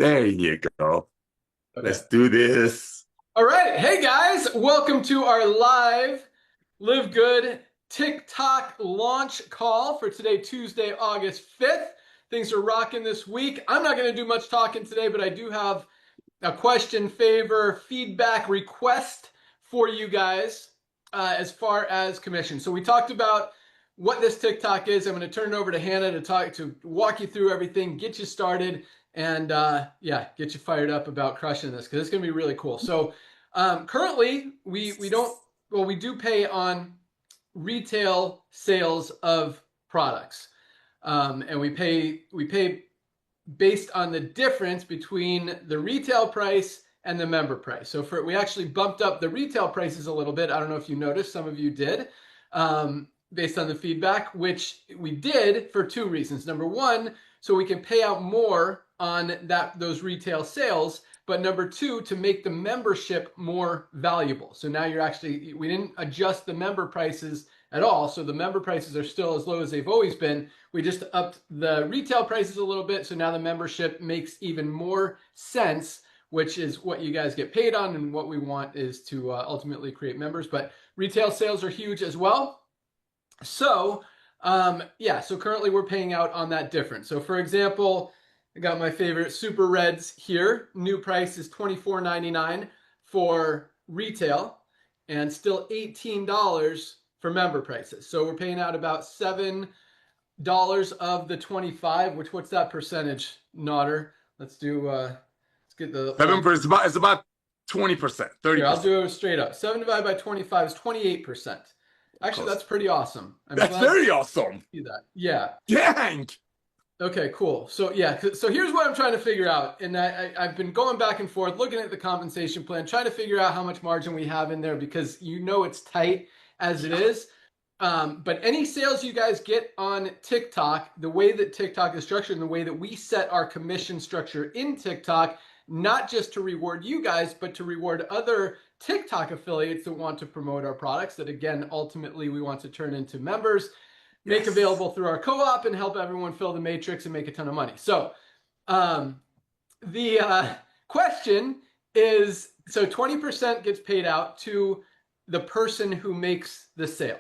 There you go. Okay. Let's do this. All right. Hey guys, welcome to our live Live Good TikTok launch call for today, Tuesday, August 5th. Things are rocking this week. I'm not going to do much talking today, but I do have a question, favor, feedback request for you guys as far as commission. So we talked about what this TikTok is. I'm going to turn it over to Hannah to walk you through everything, get you started, and yeah, get you fired up about crushing this because it's going to be really cool. So currently we do pay on retail sales of products, and we pay based on the difference between the retail price and the member price. So we actually bumped up the retail prices a little bit. I don't know if you noticed, some of you did, based on the feedback, which we did for two reasons. Number one, so we can pay out more on those retail sales, but number two, to make the membership more valuable. So now we didn't adjust the member prices at all. So the member prices are still as low as they've always been. We just upped the retail prices a little bit. So now the membership makes even more sense, which is what you guys get paid on. And what we want is to ultimately create members, but retail sales are huge as well. So yeah, so currently we're paying out on that difference. So for example, I got my favorite Super Reds here. New price is $24.99 for retail and still $18 for member prices. So we're paying out about $7 of the 25, what's that percentage, Nodder? Let's get the 7%. It's about 20%, 30%. Here, I'll do it straight up. 7 divided by 25 is 28%. Actually, that's pretty awesome. That's very awesome. See that? Yeah. Dang. Okay, cool. So yeah, so here's what I'm trying to figure out. And I've been going back and forth, looking at the compensation plan, trying to figure out how much margin we have in there because you know it's tight as it is. But any sales you guys get on TikTok, the way that TikTok is structured and the way that we set our commission structure in TikTok, not just to reward you guys, but to reward other TikTok affiliates that want to promote our products that, again, ultimately we want to turn into members, make available through our co-op and help everyone fill the matrix and make a ton of money. So the question is, so 20% gets paid out to the person who makes the sale.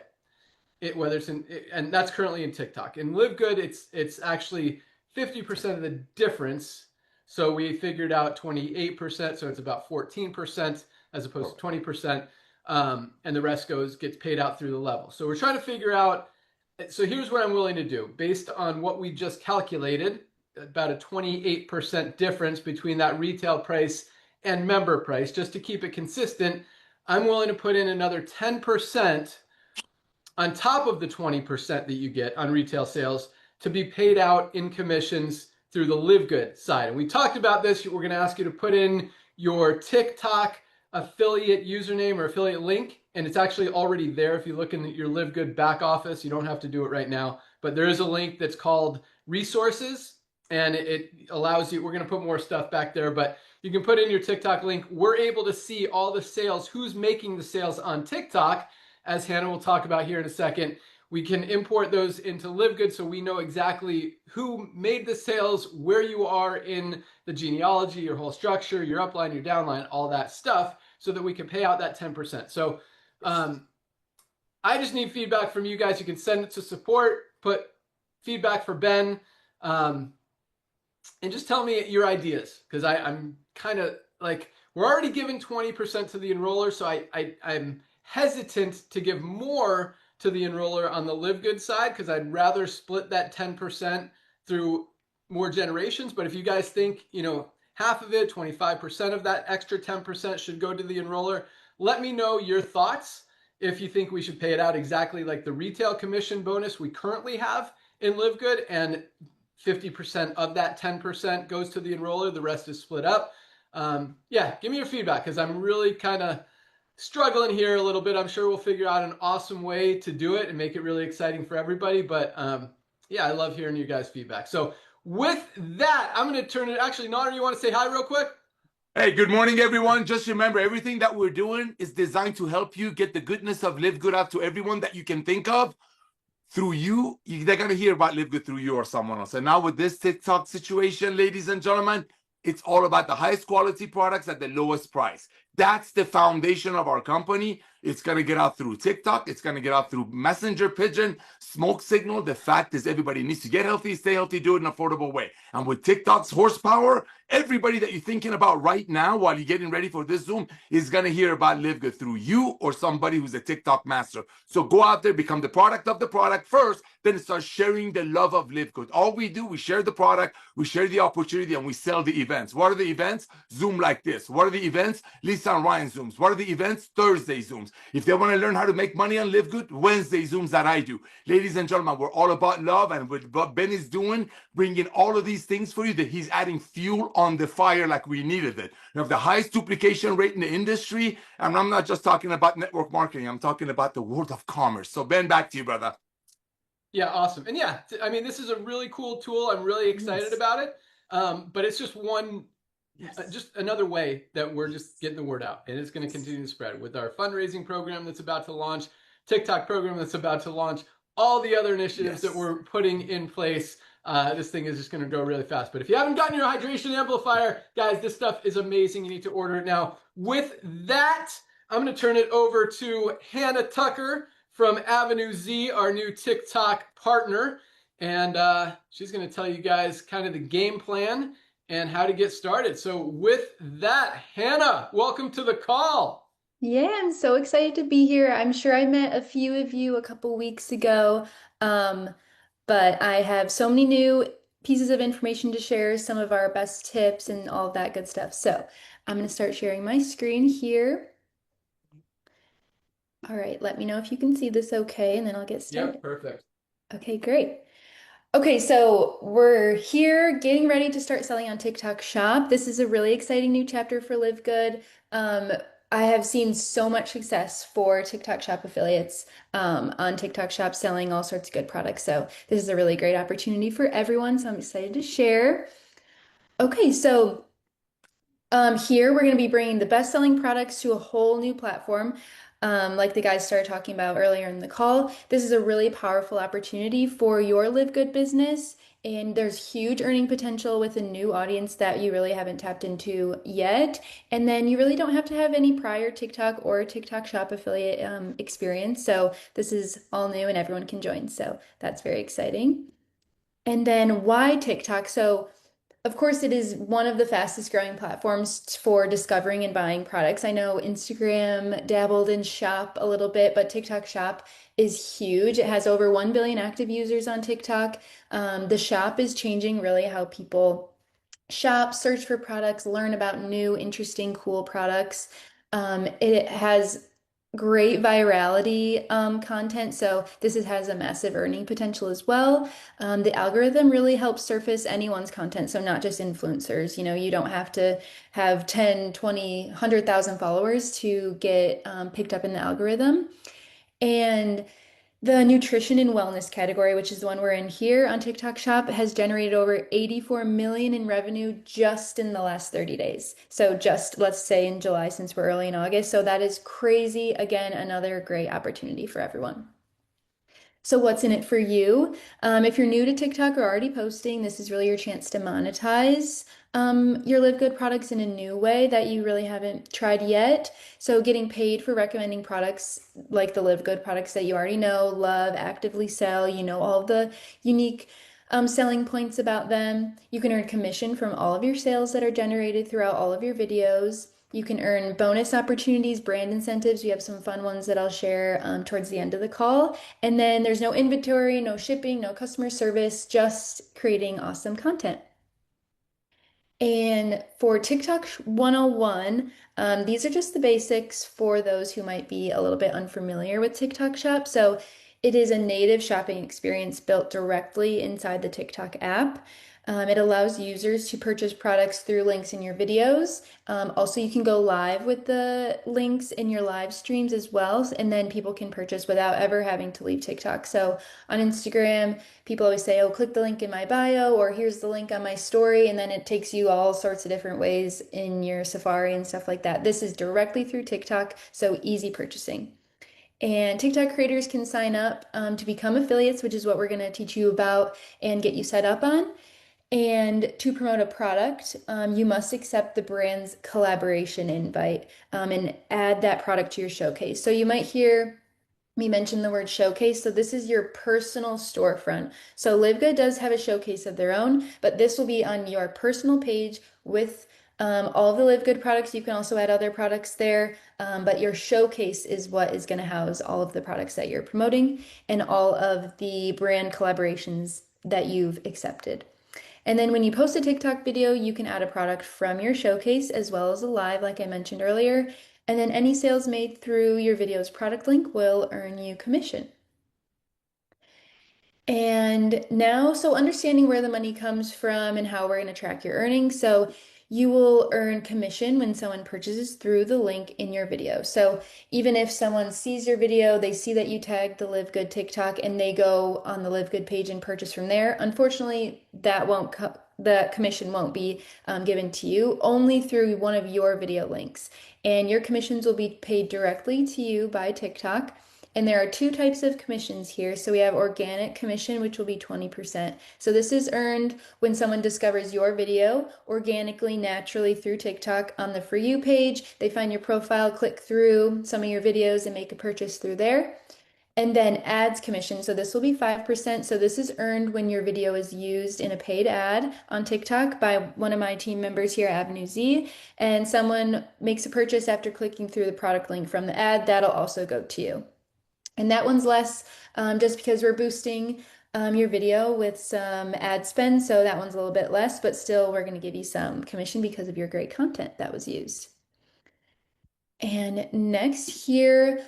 Whether it's and that's currently in TikTok. In LiveGood, it's actually 50% of the difference. So we figured out 28%, so it's about 14% as opposed to 20%, and the rest gets paid out through the level. So we're trying to figure out. So here's what I'm willing to do based on what we just calculated, about a 28% difference between that retail price and member price. Just to keep it consistent, I'm willing to put in another 10% on top of the 20% that you get on retail sales to be paid out in commissions through the LiveGood side. And we talked about this. We're going to ask you to put in your TikTok affiliate username or affiliate link, and it's actually already there. If you look in your LiveGood back office, you don't have to do it right now, but there is a link that's called resources, and it allows you, we're going to put more stuff back there, but you can put in your TikTok link. We're able to see all the sales, who's making the sales on TikTok, as Hannah will talk about here in a second. We can import those into LiveGood so we know exactly who made the sales, where you are in the genealogy, your whole structure, your upline, your downline, all that stuff, so that we can pay out that 10%. So I just need feedback from you guys. You can send it to support, put feedback for Ben, and just tell me your ideas, because I'm kind of like, we're already giving 20% to the enroller, so I'm hesitant to give more to the enroller on the LiveGood side because I'd rather split that 10% through more generations. But if you guys think, half of it, 25% of that extra 10% should go to the enroller, let me know your thoughts. If you think we should pay it out exactly like the retail commission bonus we currently have in LiveGood, and 50% of that 10% goes to the enroller, the rest is split up. Yeah, give me your feedback because I'm really kind of struggling here a little bit. I'm sure we'll figure out an awesome way to do it and make it really exciting for everybody. But yeah, I love hearing your guys' feedback. So with that, I'm going to turn it. Actually, Nodder, you want to say hi real quick? Hey, good morning, everyone. Just remember, everything that we're doing is designed to help you get the goodness of LiveGood out to everyone that you can think of. Through you, they're going to hear about LiveGood through you or someone else. And now with this TikTok situation, ladies and gentlemen, It's all about the highest quality products at the lowest price. That's the foundation of our company. It's going to get out through TikTok. It's going to get out through Messenger, Pigeon, Smoke Signal. The fact is, everybody needs to get healthy, stay healthy, do it in an affordable way. And with TikTok's horsepower, everybody that you're thinking about right now while you're getting ready for this Zoom is going to hear about LiveGood through you or somebody who's a TikTok master. So go out there, become the product of the product first, then start sharing the love of LiveGood. All we do, we share the product, we share the opportunity, and we sell the events. What are the events? Zoom like this. What are the events? Lisa and Ryan Zooms. What are the events? Thursday Zooms. If they want to learn how to make money on LiveGood, Wednesday Zooms that I do. Ladies and gentlemen, we're all about love, and with what Ben is doing, bringing all of these things for you, that he's adding fuel on the fire like we needed it. We have the highest duplication rate in the industry, and I'm not just talking about network marketing. I'm talking about the world of commerce. So Ben, back to you, brother. Yeah, awesome. And yeah, I mean, this is a really cool tool. I'm really excited about it. But it's just just another way that we're just getting the word out, and it's going to continue to spread with our fundraising program that's about to launch, TikTok program that's about to launch, all the other initiatives that we're putting in place. This thing is just going to go really fast. But if you haven't gotten your hydration amplifier, guys, this stuff is amazing. You need to order it now. With that, I'm going to turn it over to Hannah Tucker from Avenue Z, our new TikTok partner. And she's going to tell you guys kind of the game plan and how to get started. So with that, Hannah, welcome to the call. Yeah, I'm so excited to be here. I'm sure I met a few of you a couple weeks ago, but I have so many new pieces of information to share, some of our best tips and all of that good stuff. So I'm going to start sharing my screen here. All right, let me know if you can see this okay, and then I'll get started. Yeah, perfect. Okay, great. Okay, so we're here getting ready to start selling on TikTok Shop. This is a really exciting new chapter for LiveGood. I have seen so much success for TikTok Shop affiliates on TikTok Shop selling all sorts of good products. So this is a really great opportunity for everyone. So I'm excited to share. Okay, so here we're going to be bringing the best-selling products to a whole new platform. Like the guys started talking about earlier in the call, this is a really powerful opportunity for your LiveGood business, and there's huge earning potential with a new audience that you really haven't tapped into yet. And then you really don't have to have any prior TikTok or TikTok Shop affiliate experience. So this is all new and everyone can join. So that's very exciting. And then why TikTok? So of course, it is one of the fastest growing platforms for discovering and buying products. I know Instagram dabbled in Shop a little bit, but TikTok Shop is huge. It has over 1 billion active users on TikTok. The Shop is changing really how people shop, search for products, learn about new, interesting, cool products. It has great virality content, so has a massive earning potential as well. The algorithm really helps surface anyone's content, so not just influencers. You know, you don't have to have 10, 20, 100,000 followers to get picked up in the algorithm. And the nutrition and wellness category, which is the one we're in here on TikTok Shop, has generated over 84 million in revenue just in the last 30 days. So just let's say in July, since we're early in August. So that is crazy. Again, another great opportunity for everyone. So what's in it for you? If you're new to TikTok or already posting, this is really your chance to monetize your LiveGood products in a new way that you really haven't tried yet. So getting paid for recommending products like the LiveGood products that you already know, love, actively sell, you know all the unique selling points about them. You can earn commission from all of your sales that are generated throughout all of your videos. You can earn bonus opportunities, brand incentives. We have some fun ones that I'll share towards the end of the call. And then there's no inventory, no shipping, no customer service, just creating awesome content. And for TikTok 101, these are just the basics for those who might be a little bit unfamiliar with TikTok Shop. So it is a native shopping experience built directly inside the TikTok app. It allows users to purchase products through links in your videos. Also, you can go live with the links in your live streams as well, and then people can purchase without ever having to leave TikTok. So on Instagram, people always say, oh, click the link in my bio, or here's the link on my story, and then it takes you all sorts of different ways in your Safari and stuff like that. This is directly through TikTok, so easy purchasing. And TikTok creators can sign up to become affiliates, which is what we're going to teach you about and get you set up on. And to promote a product, you must accept the brand's collaboration invite and add that product to your showcase. So you might hear me mention the word showcase. So this is your personal storefront. So LiveGood does have a showcase of their own, but this will be on your personal page with all of the LiveGood products. You can also add other products there, but your showcase is what is going to house all of the products that you're promoting and all of the brand collaborations that you've accepted. And then when you post a TikTok video, you can add a product from your showcase as well as a live, like I mentioned earlier. And then any sales made through your video's product link will earn you commission. And now, so understanding where the money comes from and how we're going to track your earnings. So you will earn commission when someone purchases through the link in your video. So even if someone sees your video, they see that you tagged the LiveGood TikTok and they go on the LiveGood page and purchase from there, unfortunately, the commission won't be given to you, only through one of your video links. And your commissions will be paid directly to you by TikTok. And there are two types of commissions here. So we have organic commission, which will be 20%. So this is earned when someone discovers your video organically, naturally through TikTok on the For You page. They find your profile, click through some of your videos and make a purchase through there. And then ads commission. So this will be 5%. So this is earned when your video is used in a paid ad on TikTok by one of my team members here at Avenue Z. And someone makes a purchase after clicking through the product link from the ad. That'll also go to you. And that one's less just because we're boosting your video with some ad spend. So that one's a little bit less, but still we're going to give you some commission because of your great content that was used. And next here,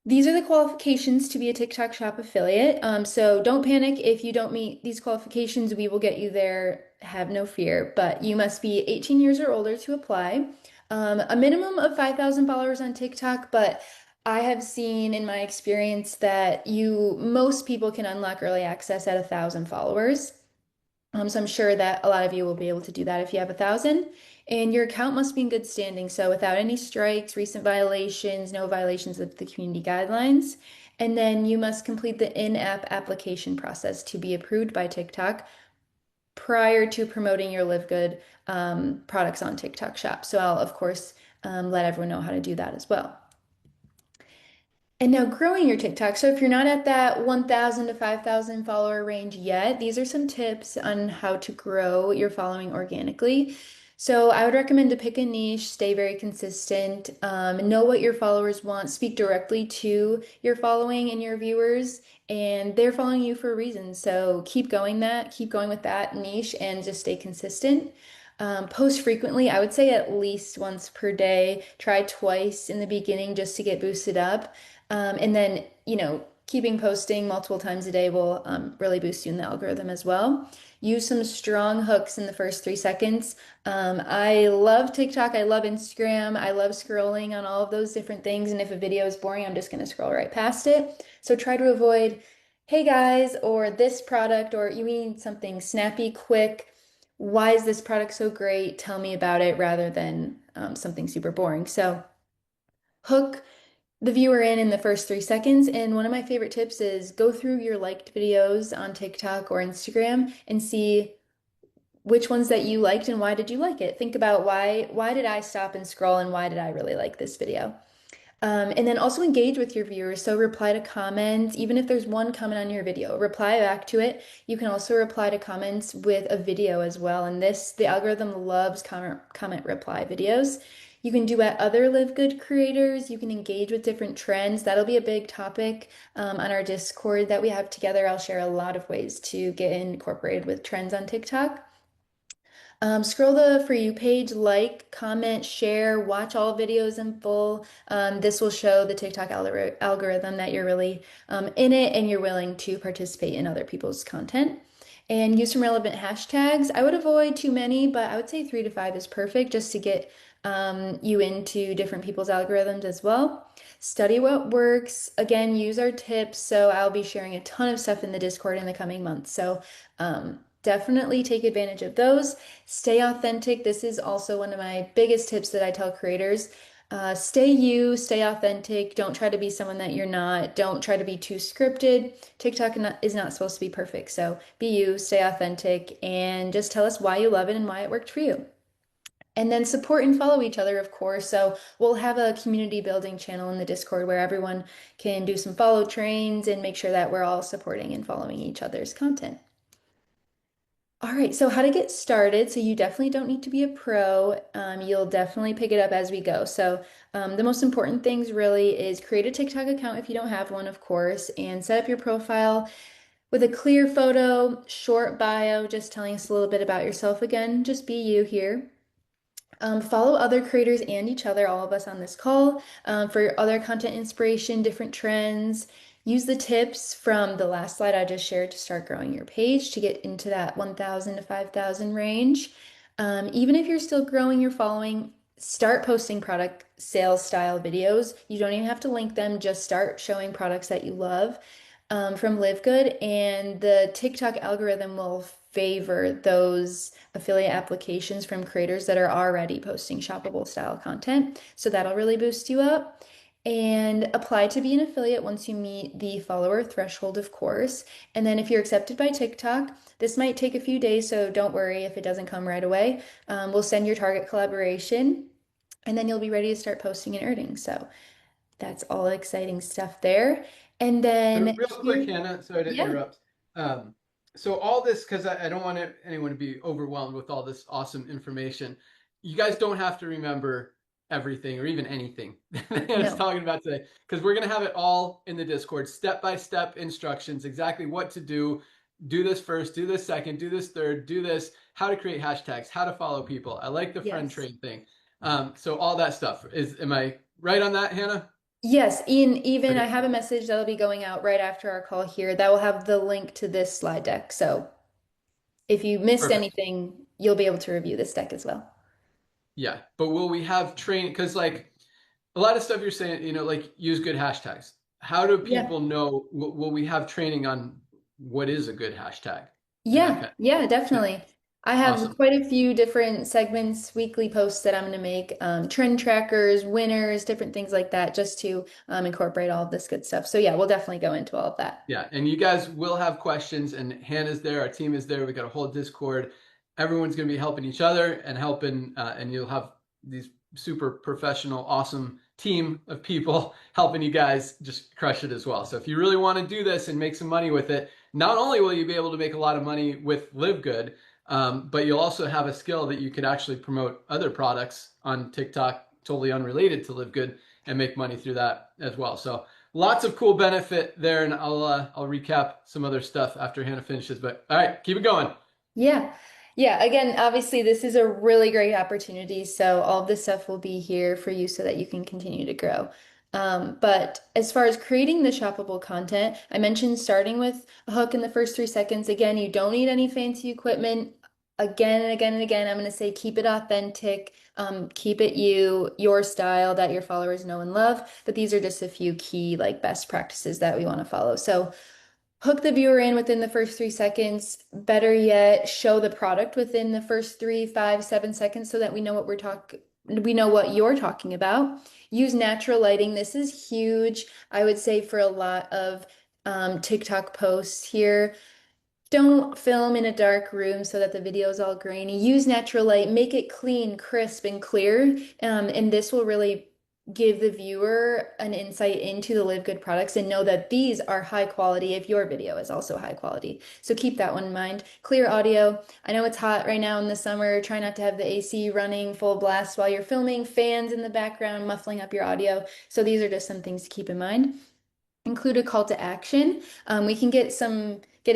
these are the qualifications to be a TikTok Shop affiliate. So don't panic if you don't meet these qualifications. We will get you there. Have no fear. But you must be 18 years or older to apply. A minimum of 5,000 followers on TikTok, but I have seen in my experience that most people can unlock early access at 1,000 followers. So I'm sure that a lot of you will be able to do that if you have 1,000. And your account must be in good standing, so without any strikes, recent violations, no violations of the community guidelines. And then you must complete the in-app application process to be approved by TikTok prior to promoting your LiveGood products on TikTok Shop. So I'll, of course, let everyone know how to do that as well. And now growing your TikTok. So if you're not at that 1,000 to 5,000 follower range yet, these are some tips on how to grow your following organically. So I would recommend to pick a niche, stay very consistent, know what your followers want, speak directly to your following and your viewers, and they're following you for a reason. So keep going with that niche and just stay consistent. Post frequently, I would say at least once per day. Try twice in the beginning just to get boosted up. And then, keeping posting multiple times a day will really boost you in the algorithm as well. Use some strong hooks in the first 3 seconds. I love TikTok. I love Instagram. I love scrolling on all of those different things. And if a video is boring, I'm just going to scroll right past it. So try to avoid, hey guys, or this product, or you need something snappy, quick. Why is this product so great? Tell me about it rather than something super boring. So hook the viewer in the first 3 seconds. And one of my favorite tips is go through your liked videos on TikTok or Instagram and see which ones that you liked and why did you like it. Think about why did I stop and scroll and why did I really like this video? And then also engage with your viewers. So reply to comments, even if there's one comment on your video, reply back to it. You can also reply to comments with a video as well. And the algorithm loves comment reply videos. You can duet other LiveGood creators. You can engage with different trends. That'll be a big topic on our Discord that we have together. I'll share a lot of ways to get incorporated with trends on TikTok. Scroll the For You page, like, comment, share, watch all videos in full. This will show the TikTok algorithm that you're really in it and you're willing to participate in other people's content. And use some relevant hashtags. I would avoid too many, but I would say 3 to 5 is perfect just to get you into different people's algorithms as well. Study what works. Again, use our tips. So I'll be sharing a ton of stuff in the Discord in the coming months. So definitely take advantage of those. Stay authentic. This is also one of my biggest tips that I tell creators. Stay you, stay authentic. Don't try to be someone that you're not. Don't try to be too scripted. TikTok is not supposed to be perfect. So be you, stay authentic, and just tell us why you love it and why it worked for you. And then support and follow each other, of course. So we'll have a community building channel in the Discord where everyone can do some follow trains and make sure that we're all supporting and following each other's content. All right, so how to get started. So you definitely don't need to be a pro. You'll definitely pick it up as we go. So the most important things really is create a TikTok account if you don't have one, of course, and set up your profile with a clear photo, short bio, just telling us a little bit about yourself again. Just be you here. Follow other creators and each other, all of us on this call, for other content inspiration, different trends. Use the tips from the last slide I just shared to start growing your page to get into that 1,000 to 5,000 range. Even if you're still growing your following, start posting product sales style videos. You don't even have to link them, just start showing products that you love from LiveGood, and the TikTok algorithm will favor those affiliate applications from creators that are already posting shoppable style content. So that'll really boost you up. And apply to be an affiliate once you meet the follower threshold, of course. And then if you're accepted by TikTok, this might take a few days, so don't worry if it doesn't come right away. We'll send your target collaboration, and then you'll be ready to start posting and earning. So that's all exciting stuff there. And So then real quick, Hannah, sorry to yeah. interrupt. So all this, because I don't want anyone to be overwhelmed with all this awesome information. You guys don't have to remember everything or even anything that Hannah's No. talking about today, because we're going to have it all in the Discord, step-by-step instructions, exactly what to do. Do this first, do this second, do this third, do this, how to create hashtags, how to follow people. I like the friend Yes. train thing. So all that stuff. Am I right on that, Hannah? Yes, Ian, even I Okay, have a message that'll be going out right after our call here that will have the link to this slide deck. So if you missed perfect. anything, you'll be able to review this deck as well. Yeah, but will we have training? Because like a lot of stuff you're saying, like use good hashtags. How do Yeah. people know? Will we have training on what is a good hashtag and that Yeah, kind yeah, of definitely. I have awesome. quite a few different segments, weekly posts that I'm going to make, trend trackers, winners, different things like that, just to incorporate all of this good stuff. So yeah, we'll definitely go into all of that. Yeah, and you guys will have questions, and Hannah's there, our team is there. We got a whole Discord. Everyone's going to be helping each other and helping, and you'll have these super professional, awesome team of people helping you guys just crush it as well. So if you really want to do this and make some money with it, not only will you be able to make a lot of money with LiveGood, but you'll also have a skill that you could actually promote other products on TikTok, totally unrelated to LiveGood, and make money through that as well. So lots of cool benefit there, and I'll recap some other stuff after Hannah finishes. But all right, keep it going. Yeah. Yeah. Again, obviously, this is a really great opportunity. So, all of this stuff will be here for you so that you can continue to grow. But as far as creating the shoppable content, I mentioned starting with a hook in the first 3 seconds. Again, you don't need any fancy equipment. Again and again and again, I'm going to say keep it authentic, keep it your style that your followers know and love. But these are just a few key like best practices that we want to follow. So, hook the viewer in within the first 3 seconds. Better yet, show the product within the first 3, 5, 7 seconds so that we know we know what you're talking about. Use natural lighting. This is huge, I would say, for a lot of TikTok posts here. Don't film in a dark room so that the video is all grainy. Use natural light, make it clean, crisp, and clear. And this will really give the viewer an insight into the LiveGood products and know that these are high quality if your video is also high quality. So keep that one in mind. Clear audio. I know it's hot right now in the summer. Try not to have the AC running full blast while you're filming, fans in the background muffling up your audio. So these are just some things to keep in mind. Include a call to action. We can get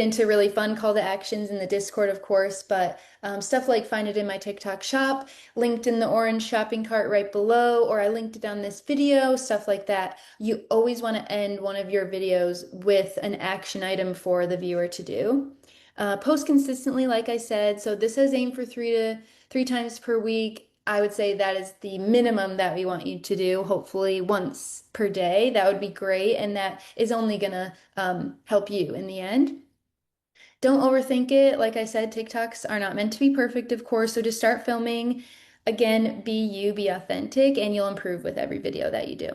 into really fun call to actions in the Discord, of course, but stuff like find it in my TikTok shop, linked in the orange shopping cart right below, or I linked it on this video, stuff like that. You always want to end one of your videos with an action item for the viewer to do. Post consistently, like I said. So this is aimed for three times per week. I would say that is the minimum that we want you to do, hopefully once per day. That would be great. And that is only going to help you in the end. Don't overthink it. Like I said, TikToks are not meant to be perfect, of course. So just start filming. Again, be you, be authentic, and you'll improve with every video that you do.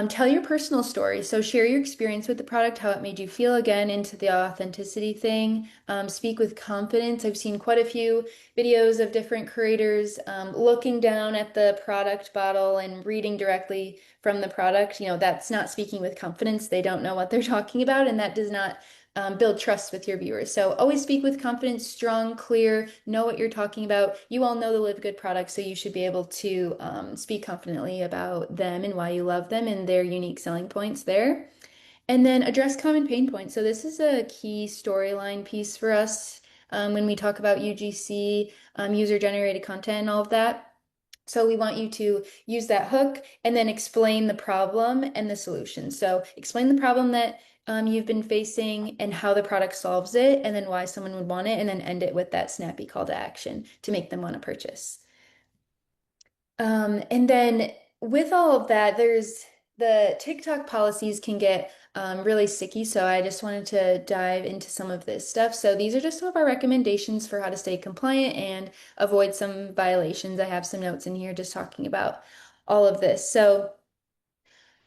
Tell your personal story. So share your experience with the product, how it made you feel, again, into the authenticity thing. Speak with confidence. I've seen quite a few videos of different creators looking down at the product bottle and reading directly from the product. You know, that's not speaking with confidence. They don't know what they're talking about, and that does not build trust with your viewers. So always speak with confidence, strong, clear, know what you're talking about. You all know the LiveGood product, so you should be able to speak confidently about them and why you love them and their unique selling points there. And then address common pain points. So this is a key storyline piece for us when we talk about UGC, user-generated content and all of that. So we want you to use that hook and then explain the problem and the solution. So explain the problem that you've been facing and how the product solves it, and then why someone would want it, and then end it with that snappy call to action to make them want to purchase. And then with all of that, there's the TikTok policies can get really sticky. So I just wanted to dive into some of this stuff. So these are just some of our recommendations for how to stay compliant and avoid some violations. I have some notes in here just talking about all of this. So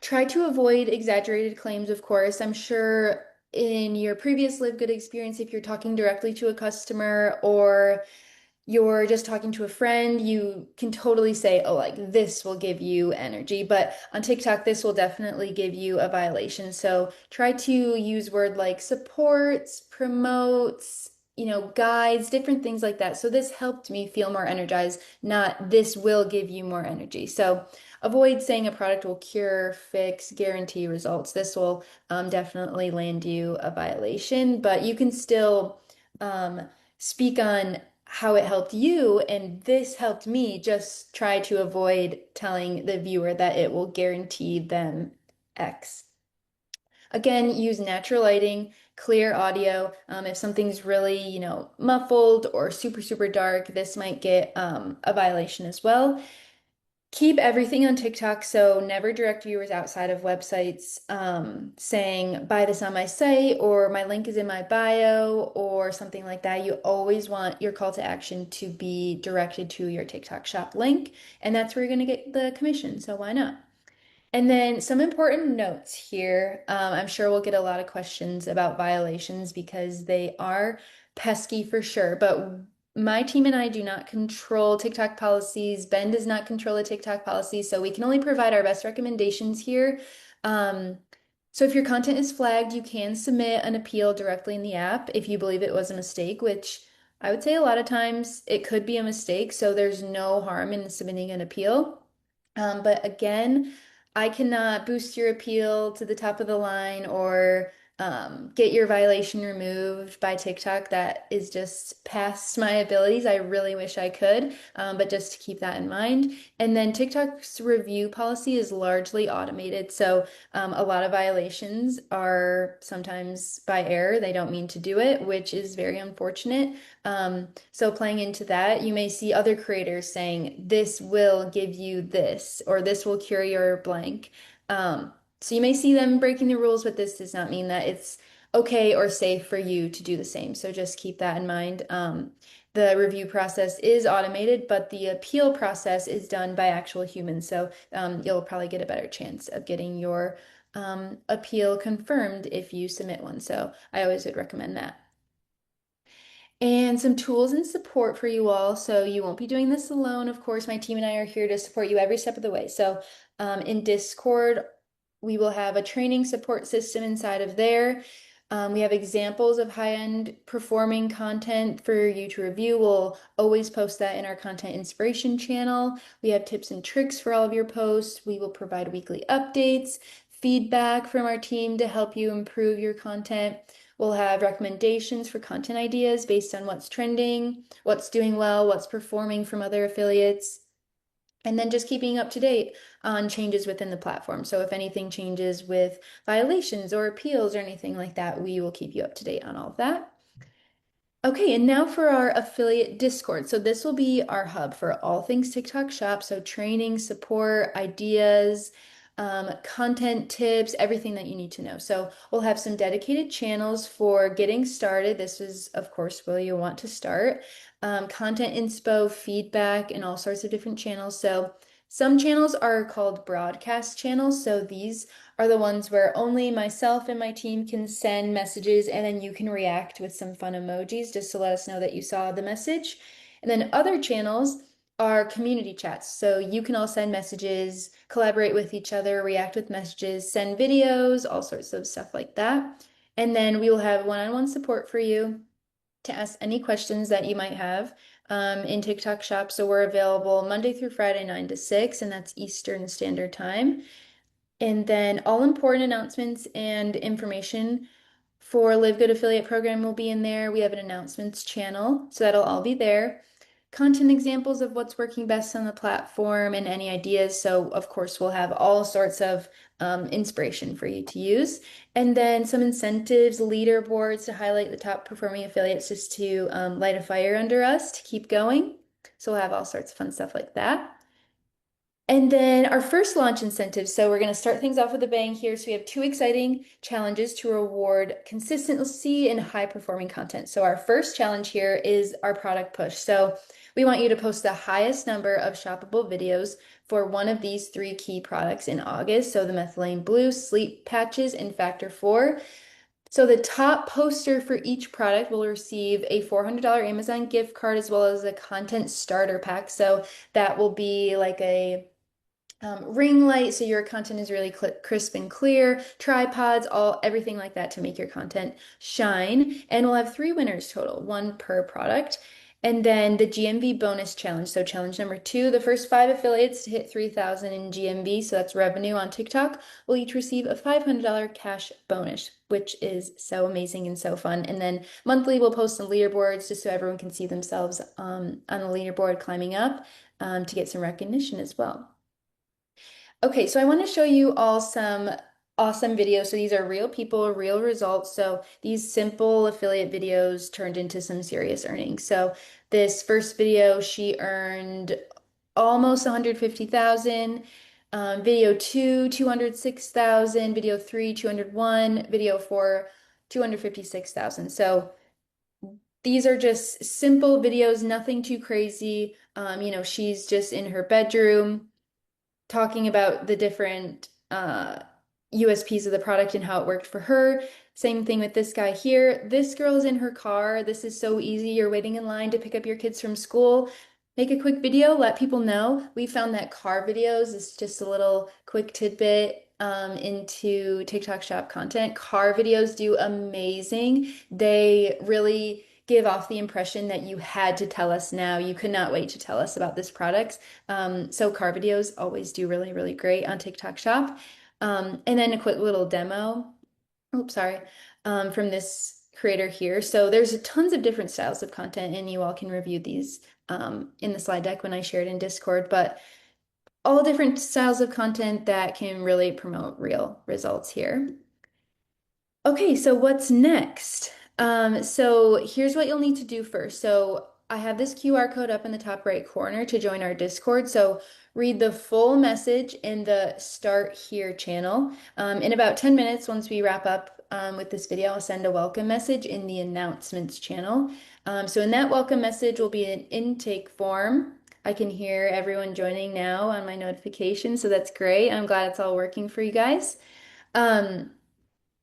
try to avoid exaggerated claims, of course. I'm sure in your previous LiveGood experience, if you're talking directly to a customer or you're just talking to a friend, you can totally say, oh, like this will give you energy. But on TikTok, this will definitely give you a violation. So try to use word like supports, promotes, you know, guides, different things like that. So this helped me feel more energized, not this will give you more energy. So avoid saying a product will cure, fix, guarantee results. This will definitely land you a violation, but you can still speak on how it helped you and this helped me. Just try to avoid telling the viewer that it will guarantee them X. Again, use natural lighting, clear audio. If something's really, you know, muffled or super, super dark, this might get a violation as well. Keep everything on TikTok, so never direct viewers outside of websites saying, buy this on my site, or my link is in my bio, or something like that. You always want your call to action to be directed to your TikTok shop link, and that's where you're going to get the commission, so why not? And then some important notes here. I'm sure we'll get a lot of questions about violations because they are pesky for sure. But my team and I do not control TikTok policies. Ben does not control the TikTok policies. So we can only provide our best recommendations here. So if your content is flagged, you can submit an appeal directly in the app if you believe it was a mistake, which I would say a lot of times it could be a mistake. So there's no harm in submitting an appeal. But again, I cannot boost your appeal to the top of the line or get your violation removed by TikTok. That is just past my abilities. I really wish I could, but just to keep that in mind. And then TikTok's review policy is largely automated. So a lot of violations are sometimes by error. They don't mean to do it, which is very unfortunate. So playing into that, you may see other creators saying, this will give you this, or this will cure your blank. So you may see them breaking the rules, but this does not mean that it's okay or safe for you to do the same. So just keep that in mind. The review process is automated, but the appeal process is done by actual humans. So you'll probably get a better chance of getting your appeal confirmed if you submit one. So I always would recommend that. And some tools and support for you all. So you won't be doing this alone. Of course, my team and I are here to support you every step of the way. So in Discord, we will have a training support system inside of there. We have examples of high-end performing content for you to review. We'll always post that in our content inspiration channel. We have tips and tricks for all of your posts. We will provide weekly updates, feedback from our team to help you improve your content. We'll have recommendations for content ideas based on what's trending, what's doing well, what's performing from other affiliates, and then just keeping up to date on changes within the platform. So if anything changes with violations or appeals or anything like that, we will keep you up to date on all of that. Okay, and now for our affiliate Discord. So this will be our hub for all things TikTok Shop. So training, support, ideas, content tips, everything that you need to know. So we'll have some dedicated channels for getting started. This is, of course, where you want to start. content inspo, feedback, and all sorts of different channels. So some channels are called broadcast channels. So these are the ones where only myself and my team can send messages, and then you can react with some fun emojis just to let us know that you saw the message. And then other channels are community chats. So you can all send messages, collaborate with each other, react with messages, send videos, all sorts of stuff like that. And then we will have one-on-one support for you to ask any questions that you might have in TikTok Shop. So we're available Monday through Friday, 9 to 6, and that's Eastern Standard Time. And then all important announcements and information for LiveGood affiliate program will be in there. We have an announcements channel, so that'll all be there. Content examples of what's working best on the platform and any ideas. So of course we'll have all sorts of inspiration for you to use. And then some incentives, leaderboards to highlight the top performing affiliates just to light a fire under us to keep going. So we'll have all sorts of fun stuff like that. And then our first launch incentives. So we're going to start things off with a bang here. So we have two exciting challenges to reward consistency and high performing content. So our first challenge here is our product push. So we want you to post the highest number of shoppable videos for one of these three key products in August. So the methylene blue, sleep patches, and factor 4. So the top poster for each product will receive a $400 Amazon gift card as well as a content starter pack. So that will be like a ring light, so your content is really crisp and clear, tripods, everything like that to make your content shine. And we'll have 3 winners total, 1 per product. And then the GMV bonus challenge. So challenge number 2, the first 5 affiliates to hit 3,000 in GMV, so that's revenue on TikTok, will each receive a $500 cash bonus, which is so amazing and so fun. And then monthly we'll post some leaderboards just so everyone can see themselves on the leaderboard climbing up to get some recognition as well. Okay, so I want to show you all some awesome videos. So these are real people, real results. So these simple affiliate videos turned into some serious earnings. So this first video, she earned almost 150,000. Video 2, 206,000. Video 3, 201. Video 4, 256,000. So these are just simple videos, nothing too crazy. She's just in her bedroom talking about the different USPs of the product and how it worked for her. Same thing with this guy here. This girl is in her car. This is so easy. You're waiting in line to pick up your kids from school. Make a quick video, let people know. We found that car videos is just a little quick tidbit into TikTok Shop content. Car videos do amazing. They really give off the impression that you had to tell us now. You could not wait to tell us about this product. So car videos always do really, really great on TikTok Shop. And then a quick little demo, from this creator here. So there's tons of different styles of content, and you all can review these in the slide deck when I share it in Discord, but all different styles of content that can really promote real results here. Okay, so what's next? So here's what you'll need to do first. So I have this QR code up in the top right corner to join our Discord. So read the full message in the Start Here channel. In about 10 minutes, once we wrap up with this video, I'll send a welcome message in the announcements channel. So in that welcome message will be an intake form. I can hear everyone joining now on my notification, so that's great. I'm glad it's all working for you guys.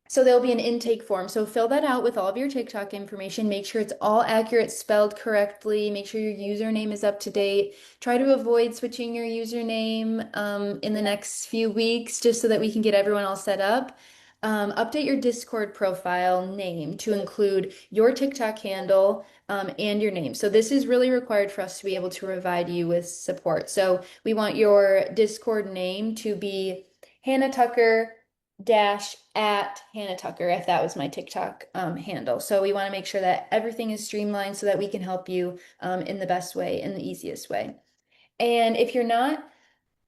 So there'll be an intake form. So fill that out with all of your TikTok information. Make sure it's all accurate, spelled correctly. Make sure your username is up to date. Try to avoid switching your username in the next few weeks just so that we can get everyone all set up. Update your Discord profile name to include your TikTok handle and your name. So this is really required for us to be able to provide you with support. So we want your Discord name to be Hannah Tucker @ Hannah Tucker, if that was my TikTok handle. So we want to make sure that everything is streamlined so that we can help you in the best way, in the easiest way. And if you're not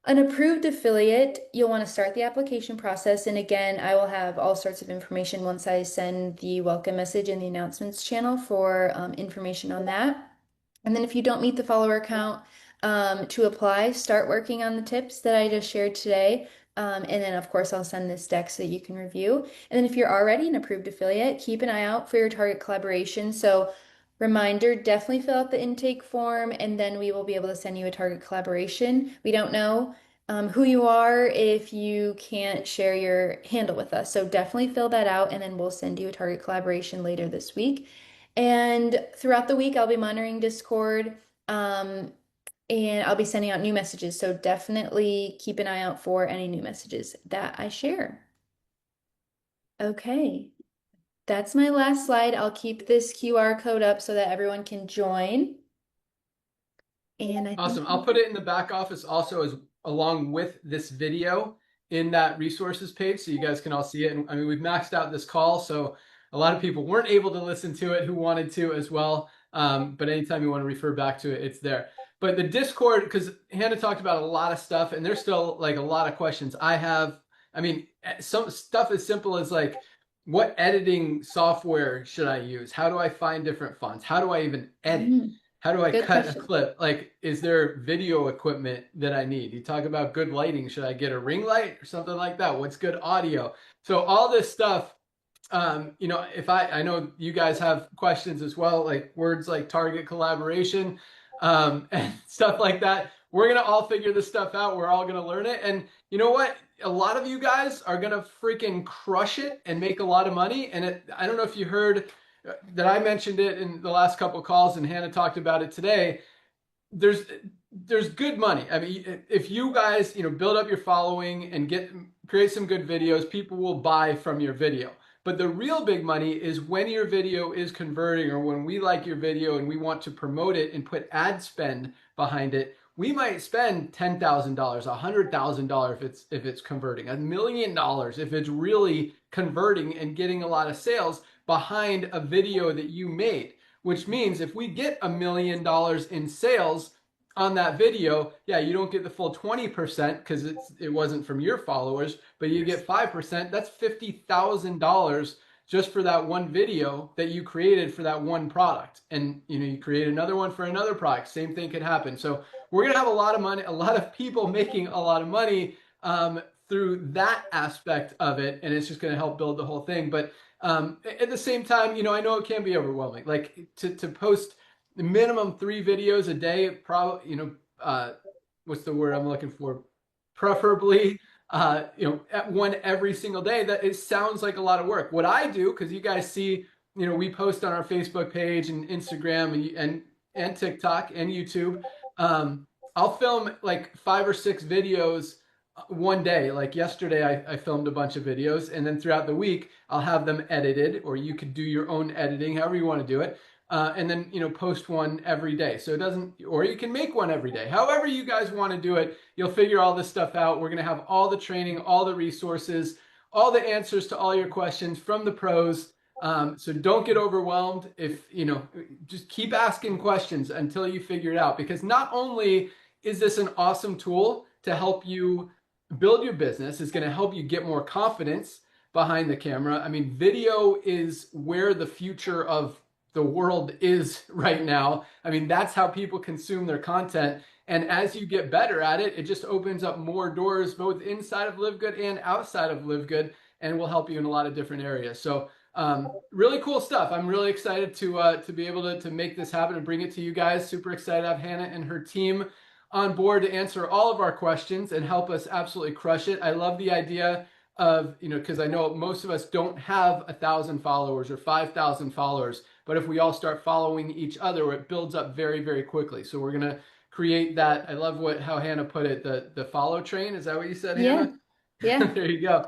an approved affiliate, you'll want to start the application process. And again, I will have all sorts of information once I send the welcome message in the announcements channel for information on that. And then if you don't meet the follower count to apply, start working on the tips that I just shared today. And then, of course, I'll send this deck so that you can review. And then if you're already an approved affiliate, keep an eye out for your target collaboration. So Reminder, definitely fill out the intake form and then we will be able to send you a target collaboration. We don't know who you are if you can't share your handle with us. So definitely fill that out and then we'll send you a target collaboration later this week. And throughout the week, I'll be monitoring Discord and I'll be sending out new messages. So definitely keep an eye out for any new messages that I share. Okay. That's my last slide. I'll keep this QR code up so that everyone can join. And I Awesome. think I'll put it in the back office also as along with this video in that resources page so you guys can all see it. And I mean, we've maxed out this call, so a lot of people weren't able to listen to it who wanted to as well. But anytime you want to refer back to it, it's there. But the Discord, because Hannah talked about a lot of stuff and there's still like a lot of questions I have. I mean, some stuff as simple as like, what editing software should I use? How do I find different fonts? How do I even edit? How do I good cut a question. clip? Like, is there video equipment that I need? You talk about good lighting. Should I get a ring light or something like that? What's good audio? So all this stuff, you know, if I know you guys have questions as well, like words like target collaboration, and stuff like that. We're going to all figure this stuff out. We're all going to learn it. And you know what? A lot of you guys are going to freaking crush it and make a lot of money. And I don't know if you heard that I mentioned it in the last couple of calls and Hannah talked about it today. There's good money. I mean, if you guys, you know, build up your following and create some good videos, people will buy from your video. But the real big money is when your video is converting or when we like your video and we want to promote it and put ad spend behind it. We might spend $10,000, $100,000 if it's converting, $1 million if it's really converting and getting a lot of sales behind a video that you made. Which means if we get $1 million in sales on that video, yeah, you don't get the full 20% because it wasn't from your followers, but you get 5%. That's $50,000 just for that one video that you created for that one product. And you know, you create another one for another product, same thing could happen. So we're gonna have a lot of money, a lot of people making a lot of money through that aspect of it, and it's just gonna help build the whole thing. But at the same time, you know, I know it can be overwhelming. Like to post the minimum 3 videos a day, probably, you know, what's the word I'm looking for? Preferably, you know, at one every single day. That it sounds like a lot of work. What I do, because you guys see, you know, we post on our Facebook page and Instagram and TikTok and YouTube. I'll film like 5 or 6 videos one day. Like yesterday, I filmed a bunch of videos, and then throughout the week, I'll have them edited, or you could do your own editing, however you want to do it. And then, you know, post one every day. So it doesn't, or you can make one every day. However you guys want to do it, you'll figure all this stuff out. We're going to have all the training, all the resources, all the answers to all your questions from the pros. So don't get overwhelmed. If, you know, just keep asking questions until you figure it out, because not only is this an awesome tool to help you build your business, it's going to help you get more confidence behind the camera. I mean, video is where the future of the world is right now. I mean, that's how people consume their content. And as you get better at it, it just opens up more doors, both inside of LiveGood and outside of LiveGood, and will help you in a lot of different areas. So really cool stuff. I'm really excited to be able to make this happen and bring it to you guys. Super excited to have Hannah and her team on board to answer all of our questions and help us absolutely crush it. I love the idea of, you know, because I know most of us don't have 1,000 followers or 5,000 followers, but if we all start following each other, it builds up very, very quickly. So we're going to create that. I love how Hannah put it, the follow train. Is that what you said, Hannah? Yeah. There you go.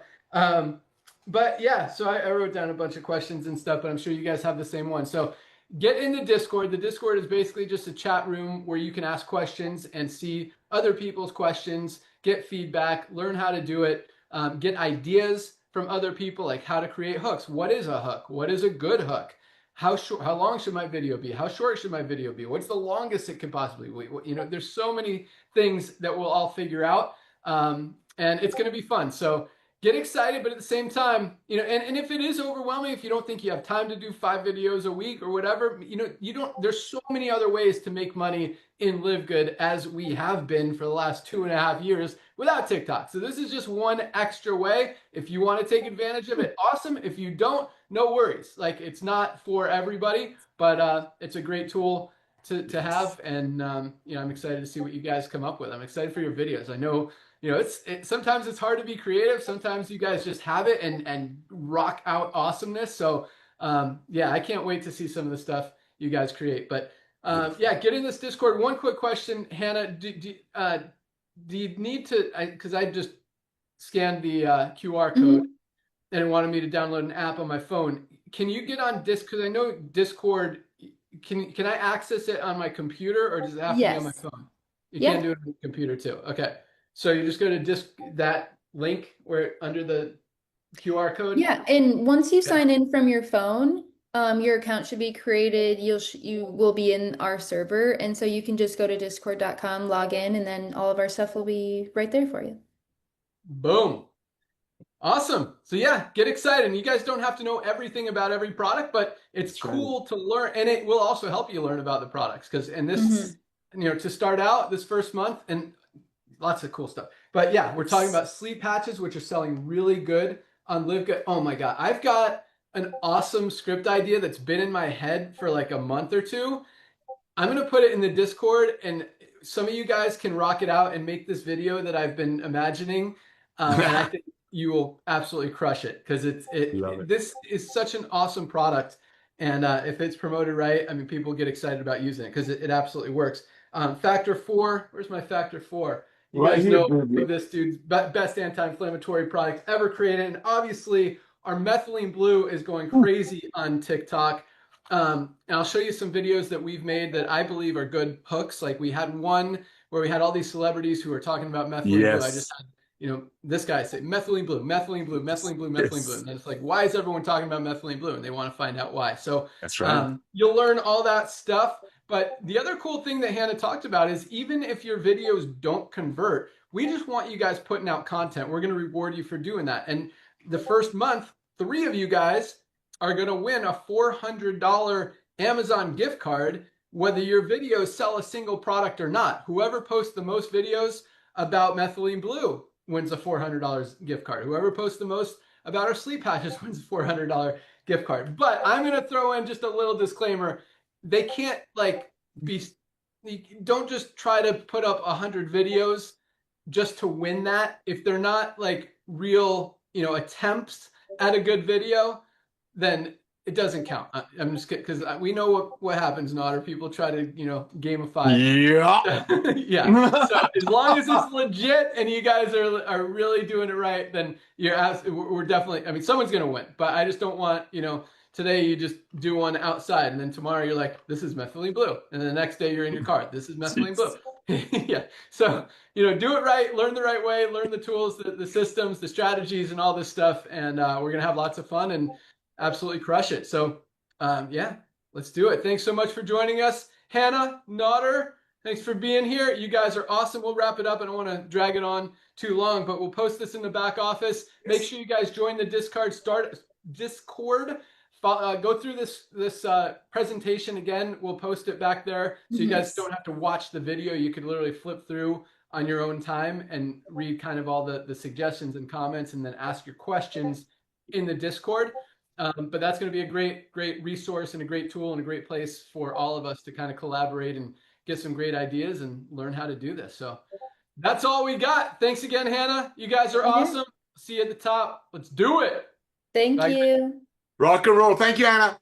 But yeah, so I wrote down a bunch of questions and stuff, but I'm sure you guys have the same one. So get in the Discord. The Discord is basically just a chat room where you can ask questions and see other people's questions, get feedback, learn how to do it, get ideas from other people, like how to create hooks. What is a hook? What is a good hook? How long should my video be? How short should my video be? What's the longest it could possibly be? You know, there's so many things that we'll all figure out, and it's going to be fun. So get excited, but at the same time, you know, and if it is overwhelming, if you don't think you have time to do 5 videos a week or whatever, you know, there's so many other ways to make money in LiveGood, as we have been for the last 2.5 years without TikTok. So this is just one extra way. If you want to take advantage of it, awesome. If you don't, no worries. Like, it's not for everybody, but it's a great tool to have. And you know, I'm excited to see what you guys come up with. I'm excited for your videos. I know, you know, sometimes it's hard to be creative. Sometimes you guys just have it and rock out awesomeness. So yeah, I can't wait to see some of the stuff you guys create. But yeah, get in this Discord. One quick question, Hannah, do you need to, because I just scanned the QR code and it wanted me to download an app on my phone. Can you get on Discord? Because I know Discord, can I access it on my computer, or does it have to be on my phone? You can do it on your computer too. Okay. So you just go to that link where under the QR code. Yeah, and once you sign in from your phone, your account should be created. You will be in our server, and so you can just go to discord.com, log in, and then all of our stuff will be right there for you. Boom. Awesome. So yeah, get excited. And you guys don't have to know everything about every product, but it's cool to learn, and it will also help you learn about the products. Because this, you know, to start out this first month, and lots of cool stuff. But yeah, we're talking about sleep patches, which are selling really good on LiveGood. Oh my God. I've got an awesome script idea that's been in my head for like a month or two. I'm going to put it in the Discord, and some of you guys can rock it out and make this video that I've been imagining. And I think you will absolutely crush it, because this is such an awesome product. And if it's promoted right, I mean, people get excited about using it because it absolutely works. Factor 4, where's my Factor 4? You guys know this dude's best anti-inflammatory product ever created. And obviously, our methylene blue is going crazy on TikTok. And I'll show you some videos that we've made that I believe are good hooks. Like, we had one where we had all these celebrities who were talking about methylene blue. I just had, you know, this guy say methylene blue, methylene blue, methylene blue, methylene blue. And it's like, why is everyone talking about methylene blue? And they want to find out why. So that's right. You'll learn all that stuff. But the other cool thing that Hannah talked about is, even if your videos don't convert, we just want you guys putting out content. We're going to reward you for doing that. And the first month, 3 of you guys are going to win a $400 Amazon gift card, whether your videos sell a single product or not. Whoever posts the most videos about methylene blue wins a $400 gift card. Whoever posts the most about our sleep patches wins a $400 gift card. But I'm going to throw in just a little disclaimer. They can't don't just try to put up 100 videos just to win that. If they're not like real, you know, attempts at a good video, then it doesn't count. I'm just kidding, because we know what happens in Otter. People try to, you know, gamify. Yeah. Yeah. So as long as it's legit and you guys are really doing it right, then we're definitely, I mean, someone's going to win. But I just don't want, you know, today you just do one outside, and then tomorrow you're like, this is methylene blue. And then the next day you're in your car, this is methylene blue. Yeah. So, you know, do it right, learn the right way, learn the tools, the systems, the strategies, and all this stuff. And we're going to have lots of fun and absolutely crush it. So yeah, let's do it. Thanks so much for joining us. Hannah, Nodder, thanks for being here. You guys are awesome. We'll wrap it up. I don't want to drag it on too long, but we'll post this in the back office. Make sure you guys join the Discord. Go through this presentation again. We'll post it back there, so you guys don't have to watch the video. You can literally flip through on your own time and read kind of all the suggestions and comments, and then ask your questions in the Discord. But that's going to be a great resource and a great tool and a great place for all of us to kind of collaborate and get some great ideas and learn how to do this. So that's all we got. Thanks again, Hannah. You guys are awesome. See you at the top. Let's do it. Thank you. Rock and roll. Thank you, Anna.